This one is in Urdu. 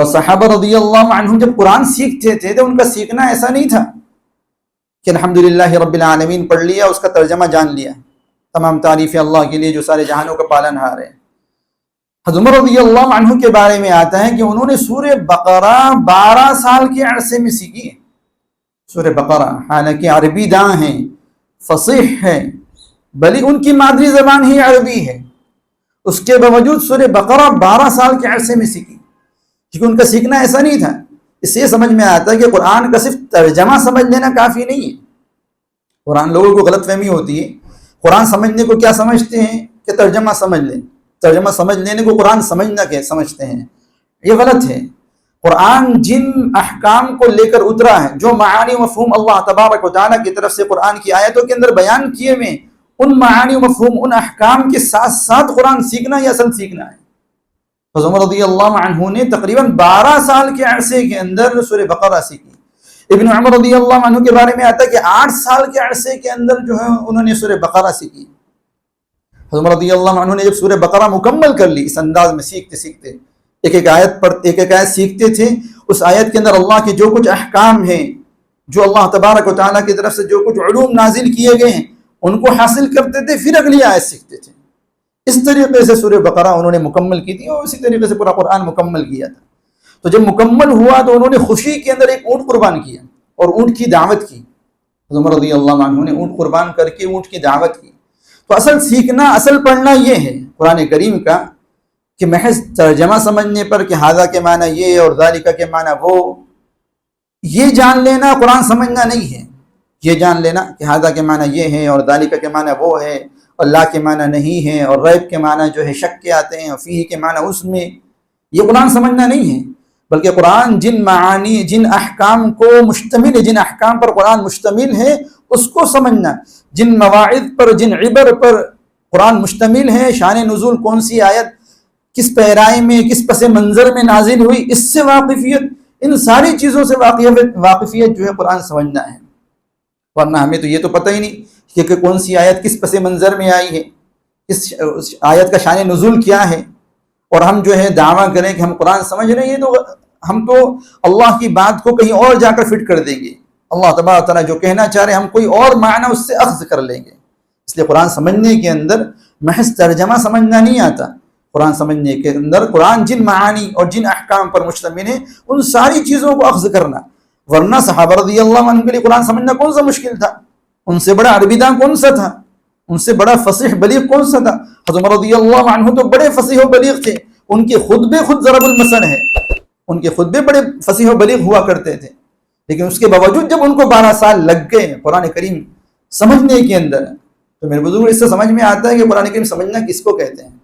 اور صحابہ رضی اللہ عنہم جب قرآن سیکھتے تھے تو ان کا سیکھنا ایسا نہیں تھا کہ الحمدللہ رب العالمین پڑھ لیا، اس کا ترجمہ جان لیا، تمام تعریف اللہ کے لیے جو سارے جہانوں کا پالن ہار ہے۔ حضرت عمر رضی اللہ عنہ کے بارے میں آتا ہے کہ انہوں نے سورہ بقرہ 12 سال کے عرصے میں سیکھی ہے۔ سورہ بقرہ حالانکہ عربی داں ہیں، فصیح ہے، بلکہ ان کی مادری زبان ہی عربی ہے، اس کے باوجود سورہ بقرہ 12 سال کے عرصے میں سیکھی، کیونکہ ان کا سیکھنا ایسا نہیں تھا۔ اس سے سمجھ میں آتا ہے کہ قرآن کا صرف ترجمہ سمجھ لینا کافی نہیں ہے۔ قرآن لوگوں کو غلط فہمی ہوتی ہے، قرآن سمجھنے کو کیا سمجھتے ہیں کہ ترجمہ سمجھ لیں، ترجمہ سمجھ لینے کو قرآن سمجھنا کیا سمجھتے ہیں، یہ غلط ہے۔ قرآن جن احکام کو لے کر اترا ہے، جو معانی و مفہوم اللہ تبارک و تعالیٰ کی طرف سے قرآن کی آیتوں کے اندر بیان کیے ہوئے، ان معانی و مفہوم، ان احکام کے ساتھ ساتھ قرآن سیکھنا یا اصل سیکھنا ہے۔ حضرت عمر رضی اللہ عنہ نے تقریباً 12 سال کے عرصے کے اندر سورہ بقرہ سیکھی۔ ابن عمر رضی اللہ عنہ کے بارے میں آتا ہے کہ 8 سال کے عرصے کے اندر جو ہے انہوں نے سورہ بقرہ سیکھی۔ حضرت عمر رضی اللہ عنہ نے جب سورہ بقرہ مکمل کر لی، اس انداز میں سیکھتے سیکھتے ایک ایک آیت سیکھتے تھے، اس آیت کے اندر اللہ کے جو کچھ احکام ہیں، جو اللہ تبارک و تعالیٰ کی طرف سے جو کچھ علوم نازل کیے گئے ہیں، ان کو حاصل کرتے تھے، پھر اگلی آیت سیکھتے تھے۔ اس طریقے سے سورہ بقرہ انہوں نے مکمل کی تھی، اور اسی طریقے سے پورا قرآن مکمل کیا تھا۔ تو جب مکمل ہوا تو انہوں نے خوشی کے اندر ایک اونٹ قربان کیا اور اونٹ کی دعوت کی۔ حضرت عمر رضی اللہ عنہ نے اونٹ قربان کر کے اونٹ کی دعوت کی۔ تو اصل سیکھنا، اصل پڑھنا یہ ہے قرآن کریم کا، کہ محض ترجمہ سمجھنے پر کہ ہذا کے معنی یہ اور ذالک کے معنی وہ، یہ جان لینا قرآن سمجھنا نہیں ہے۔ یہ جان لینا کہ ہذا کے معنی یہ ہے اور ذالک کے معنی وہ ہے، اور لا کے معنی نہیں ہے، اور ریب کے معنی جو ہے شک کے آتے ہیں، اور فیہ کے معنی اس میں، یہ قرآن سمجھنا نہیں ہے۔ بلکہ قرآن جن معانی، جن احکام کو مشتمل ہے، جن احکام پر قرآن مشتمل ہے، اس کو سمجھنا، جن مواعظ پر، جن عبر پر قرآن مشتمل ہے، شان نزول کون سی آیت کس پیرائی میں، کس پس منظر میں نازل ہوئی، اس سے واقفیت، ان ساری چیزوں سے واقفیت جو ہے قرآن سمجھنا ہے۔ ورنہ ہمیں تو یہ تو پتہ ہی نہیں کہ کون سی آیت کس پس منظر میں آئی ہے، اس آیت کا شان نزول کیا ہے، اور ہم جو ہے دعویٰ کریں کہ ہم قرآن سمجھ رہے ہیں، تو ہم تو اللہ کی بات کو کہیں اور جا کر فٹ کر دیں گے۔ اللہ تبارک تعالیٰ جو کہنا چاہ رہے ہیں، ہم کوئی اور معنی اس سے اخذ کر لیں گے۔ اس لیے قرآن سمجھنے کے اندر محض ترجمہ سمجھنا نہیں آتا، قرآن سمجھنے کے اندر قرآن جن معانی اور جن احکام پر مشتمل ہے، ان ساری چیزوں کو اخذ کرنا۔ ورنہ صحابہ رضی اللہ عنہ کے لیے قرآن سمجھنا کون سا مشکل تھا؟ ان سے بڑا عربی داں کون سا تھا؟ ان سے بڑا فصیح بلیغ کون سا تھا؟ حضرت عمر رضی اللہ عنہ تو بڑے فصیح و بلیغ تھے، ان کے خطبے خود ضرب المثل ہے، ان کے خطبے بڑے فصیح و بلیغ ہوا کرتے تھے، لیکن اس کے باوجود جب ان کو 12 سال لگ گئے قرآن کریم سمجھنے کے اندر، تو میرے بزرگ اس سے سمجھ میں آتا ہے کہ قرآن کریم سمجھنا کس کو کہتے ہیں۔